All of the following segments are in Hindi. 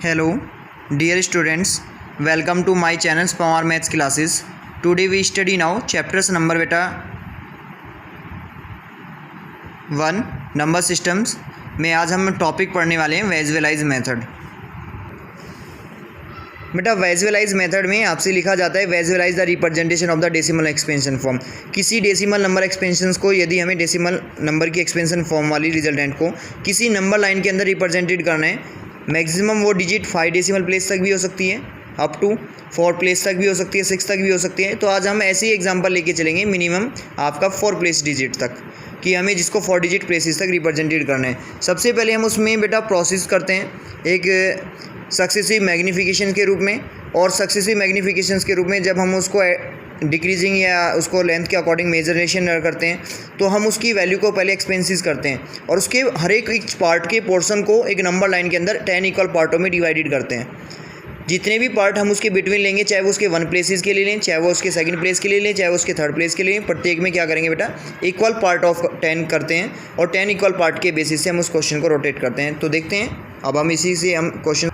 Hello, dear students. Welcome to my channel Power Maths classes. Today we study now chapters number beta 1 number systems में आज हम टॉपिक पढ़ने वाले हैं विजुअलाइज मेथड। बेटा विजुअलाइज मेथड में आपसे लिखा जाता है visualise the representation of the decimal expansion form. किसी डेसिमल नंबर एक्सपेंशंस को यदि हमें डेसिमल नंबर की एक्सपेंशन फॉर्म वाली रिजल्टेंट को किसी नंबर लाइन के अंदर रिप्रेजेंटेड करना है, मैक्सिमम वो डिजिट 5 डेसिमल प्लेस तक भी हो सकती है, अप टू 4 प्लेस तक भी हो सकती है, 6 तक भी हो सकती है। तो आज हम ऐसे ही एग्जांपल लेके चलेंगे मिनिमम आपका 4 प्लेस डिजिट तक, कि हमें जिसको 4 डिजिट प्लेसेस तक रिप्रेजेंटेड करना है। सबसे पहले हम उसमें बेटा प्रोसेस करते हैं एक सक्सेसिव मैग्नीफिकेशन के रूप में, और सक्सेसिव मैग्नीफिकेशंस के रूप में जब हम उसको डिक्रीजिंग या उसको लेंथ के अकॉर्डिंग मेजरेशन करते हैं तो हम उसकी वैल्यू को पहले एक्सपेंसिस करते हैं और उसके हर एक पार्ट के पोर्शन को एक नंबर लाइन के अंदर 10 इक्वल पार्टों में डिवाइडेड करते हैं। जितने भी पार्ट हम उसके बिटवीन लेंगे, चाहे वो उसके 1 प्लेसेस के लिए लें, चाहे वो उसके 2nd प्लेस के लिए लें, चाहे वो उसके 3rd प्लेस के लिए, प्रत्येक में क्या करेंगे बेटा इक्वल पार्ट ऑफ 10 करते हैं और 10 इक्वल पार्ट के बेसिस से हम उस क्वेश्चन को रोटेट करते हैं। तो देखते हैं अब हम इसी से हम क्वेश्चन।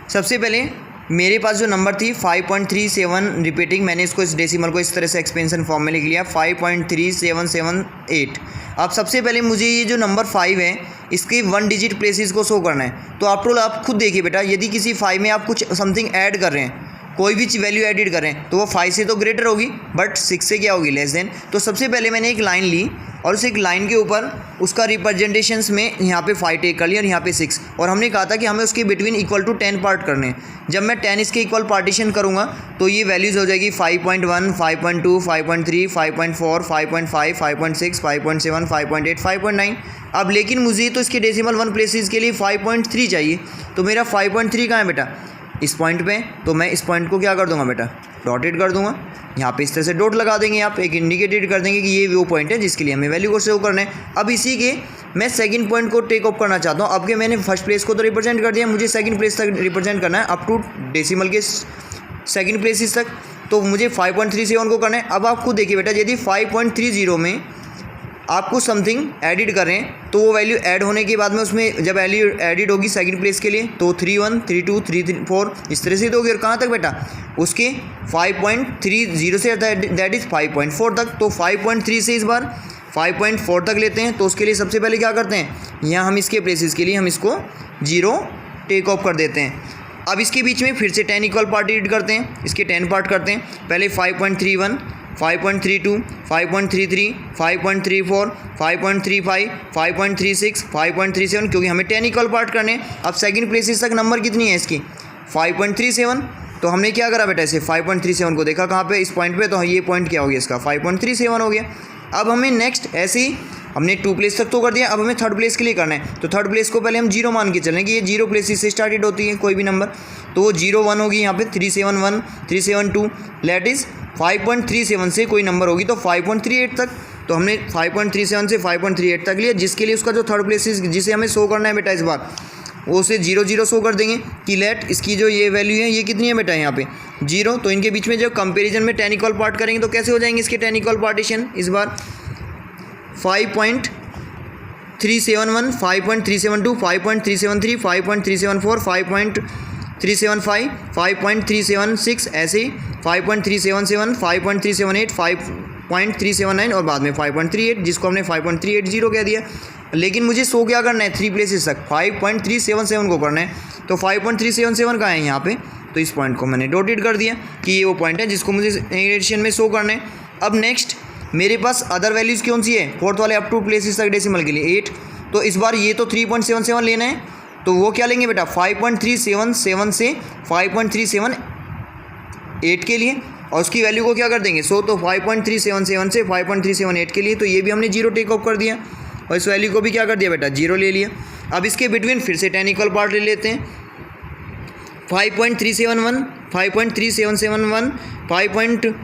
सबसे पहले मेरे पास जो नंबर थी 5.37 रिपीटिंग, मैंने इसको इस डेसिमल को इस तरह से एक्सपेंशन फॉर्म में लिख लिया 5.3778। अब सबसे पहले मुझे ये जो नंबर 5 है इसके 1 डिजिट प्लेसेस को शो करना है। तो आफ्टर ऑल आप खुद देखिए बेटा, यदि किसी 5 में आप कुछ समथिंग ऐड कर रहे हैं, कोई भी वैल्यू एडिट कर रहे हैं, तो वो 5 से तो ग्रेटर होगी बट 6 से क्या होगी, लेस देन। तो सबसे पहले मैंने एक लाइन ली और उस एक लाइन के ऊपर उसका रिप्रेजेंटेशंस में यहाँ पे 5 टेक कर लिया और यहाँ पे 6, और हमने कहा था कि हमें उसके बिटवीन इक्वल टू 10 पार्ट करने हैं। जब मैं 10 इसके इक्वल पार्टीशन करूँगा तो ये वैल्यूज़ हो जाएगी 5.1, 5.2, 5.3, 5.4, 5.5, 5.6, 5.7, 5.8, 5.9। अब लेकिन मुझे तो इसके डेसिमल 1 प्लेसेस के लिए 5.3 चाहिए, तो मेरा 5.3 कहाँ है बेटा, इस पॉइंट पे। तो मैं इस पॉइंट को क्या कर दूंगा बेटा, डॉटेड कर दूंगा। यहाँ पे इस तरह से डॉट लगा देंगे, यहाँ पे एक इंडिकेटेड कर देंगे कि ये वो पॉइंट है जिसके लिए हमें वैल्यू को सेव करना है। अब इसी के मैं सेकंड पॉइंट को टेक ऑफ करना चाहता हूँ। अब के मैंने फर्स्ट प्लेस को तो रिप्रेजेंट कर दिया, मुझे सेकंड प्लेस तक रिप्रेजेंट करना है अप टू डेसिमल के सेकंड प्लेसेस तक। तो मुझे 5.37 को करना है। अब आप खुद देखिए बेटा, यदि 5.30 में आपको समथिंग एडिट कर रहे हैं तो वो वैल्यू ऐड होने के बाद में उसमें जब वैल्यू एडिट होगी सेकंड प्लेस के लिए तो 3.1, 3.2, 3.4 इस तरह से दोगे। और कहाँ तक बेटा, उसके 5.30 से दैट इज़ 5.4 तक। तो 5.3 से इस बार 5.4 तक लेते हैं। तो उसके लिए सबसे पहले क्या करते हैं, यहाँ हम इसके प्लेसेस के लिए हम इसको 0 टेक ऑफ कर देते हैं। अब इसके बीच में फिर से 10 इक्वल पार्ट एडिट करते हैं, इसके 10 पार्ट करते हैं। पहले 5.31, 5.32, 5.33, 5.34, 5.35, 5.36, 5.37, क्योंकि हमें 10 इक्वल पार्ट करने हैं। अब सेकंड प्लेसेस तक नंबर कितनी है इसकी 5.37। तो हमने क्या करा बेटा, इसे 5.37 को देखा कहाँ पे, इस पॉइंट पे। तो ये पॉइंट क्या हो गया इसका 5.37 हो गया। अब हमें नेक्स्ट ऐसे ही हमने 2 प्लेस तक तो कर दिया, अब हमें 3rd प्लेस के लिए करना है। तो 3rd प्लेस को पहले हम 0 मान के चलें कि ये 0 प्लेसेस से स्टार्टेड होती है कोई भी नंबर। तो वो 0-1 होगी यहाँ पे, 371, 372, लेट इज़ 5.37 से कोई नंबर होगी तो 5.38 तक। तो हमने 5.37 से 5.38 तक लिया, जिसके लिए उसका जो 3rd प्लेस जिसे हमें शो करना है बेटा इस बार, वो उसे 0 शो कर देंगे कि लेट इसकी जो ये वैल्यू है ये कितनी है बेटा यहाँ पे 0। तो इनके बीच में जब कंपेरिजन में 10 इक्वल पार्ट करेंगे तो कैसे हो जाएंगे इसके 10 इक्वल पार्टीशन, इस बार 5.371, 5.372, 5.373, 5.374, 5.375, 5.376, ऐसे ही 5.377, 5.378, 5.379 और बाद में 5.38, जिसको हमने 5.380 कह दिया। लेकिन मुझे शो क्या करना है 3 प्लेसेस तक 5.377 को करना है। तो 5.377 कहाँ है यहाँ पे, तो इस पॉइंट को मैंने डॉटेड कर दिया कि ये वो पॉइंट है जिसको मुझे एडिशन में शो करना है। अब नेक्स्ट मेरे पास अदर वैल्यूज़ कौन सी है, 4th वाले अप टू प्लेसेस तक डेसिमल के लिए 8। तो इस बार ये तो 3.77 लेना है, तो वो क्या लेंगे बेटा 5.377 से 5.378 के लिए, और उसकी वैल्यू को क्या कर देंगे तो 5.377 से 5.378 के लिए। तो ये भी हमने 0 टेक ऑफ कर दिया और इस वैल्यू को भी क्या कर दिया बेटा 0 ले लिया। अब इसके बिटवीन फिर से 10 इक्वल पार्ट ले लेते हैं, 5.371, 5.3771, 5.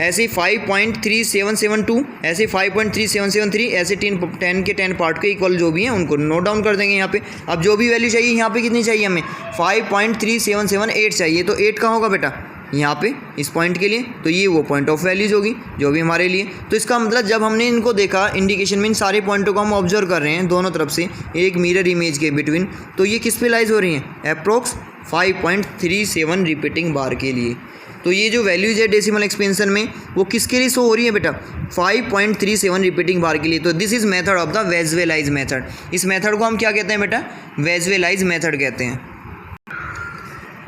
ऐसे 5.3772, ऐसे 5.3773, ऐसे 10 के 10 पार्ट के इक्वल जो भी हैं उनको नोट डाउन कर देंगे यहाँ पे। अब जो भी वैल्यू चाहिए यहाँ पे कितनी चाहिए हमें 5.3778 चाहिए। तो 8 कहाँ होगा बेटा, यहाँ पे इस पॉइंट के लिए, तो ये वो पॉइंट ऑफ वैल्यूज होगी जो भी हमारे लिए। तो इसका मतलब जब हमने इनको देखा इंडिकेशन में इन सारे पॉइंटों को हम ऑब्जर्व कर रहे हैं दोनों तरफ से एक मिरर इमेज के बिटवीन, तो ये किस पे लाइज हो रही हैं, अप्रोक्स 5.37 रिपीटिंग बार के लिए। तो ये जो वैल्यूज है डेसिमल एक्सपेंशन में वो किसके लिए शो हो रही है बेटा, 5.37 रिपीटिंग बार के लिए। तो this is method of the visualize method. इस मेथड को हम क्या कहते हैं बेटा, वेजुअलाइज मेथड कहते हैं।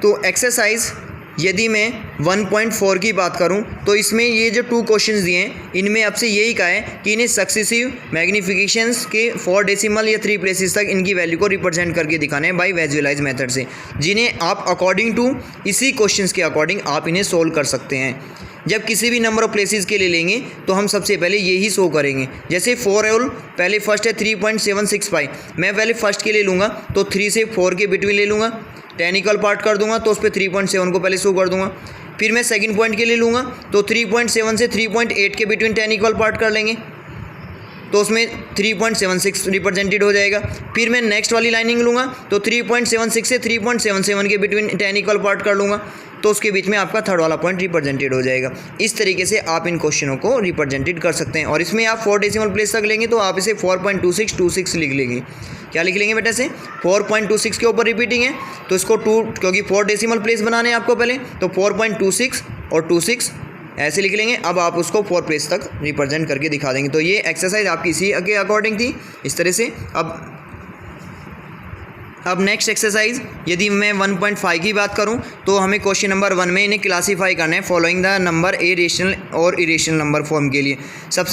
तो एक्सरसाइज यदि मैं 1.4 की बात करूं तो इसमें ये जो 2 क्वेश्चंस दिए हैं इनमें आपसे यही कहा है कि इन्हें सक्सेसिव मैग्नीफिकेशंस के 4 डेसिमल या 3 प्लेसेस तक इनकी वैल्यू को रिप्रेजेंट करके दिखाना है बाय विजुअलाइज मेथड से, जिन्हें आप अकॉर्डिंग टू इसी क्वेश्चंस के अकॉर्डिंग आप इन्हें सोल्व कर सकते हैं। जब किसी भी नंबर ऑफ प्लेसेस के लिए लेंगे तो हम सबसे पहले यही शो करेंगे। जैसे 4 होल पहले फर्स्ट है 3.765, मैं पहले फर्स्ट के लिए लूँगा तो 3 से 4 के बिटवीन ले लूँगा, 10 इक्वल पार्ट कर दूंगा तो उस पर 3.7 को पहले शो कर दूंगा। फिर मैं सेकंड पॉइंट के लिए लूँगा तो 3.7 से 3.8 के बिटवीन 10 इक्वल पार्ट कर लेंगे तो उसमें 3.76 रिप्रेजेंटेड हो जाएगा। फिर मैं नेक्स्ट वाली लाइनिंग लूँगा तो 3.76 से 3.77 के बिटवीन 10 इक्वल पार्ट कर लूँगा तो उसके बीच में आपका थर्ड वाला पॉइंट रिप्रेजेंटेड हो जाएगा। इस तरीके से आप इन क्वेश्चनों को रिप्रेजेंटेड कर सकते हैं। और इसमें आप 4 डेसिमल प्लेस तक लेंगे तो आप इसे 4.2626 लिख लेंगे। क्या लिख लेंगे बेटा, से 4.26 के ऊपर रिपीटिंग है तो इसको 2, क्योंकि 4 डेसिमल प्लेस बनाने हैं आपको पहले, तो 4.26 और 26 ऐसे लिख लेंगे। अब आप उसको 4 प्लेस तक रिप्रेजेंट करके दिखा देंगे। तो ये एक्सरसाइज आपकी इसी के अकॉर्डिंग थी, इस तरह से। अब नेक्स्ट एक्सरसाइज यदि मैं 1.5 की बात करूं तो हमें क्वेश्चन नंबर 1 में इन्हें क्लासीफाई करना है following the number a rational और इरेशनल नंबर फॉर्म के लिए। सबसे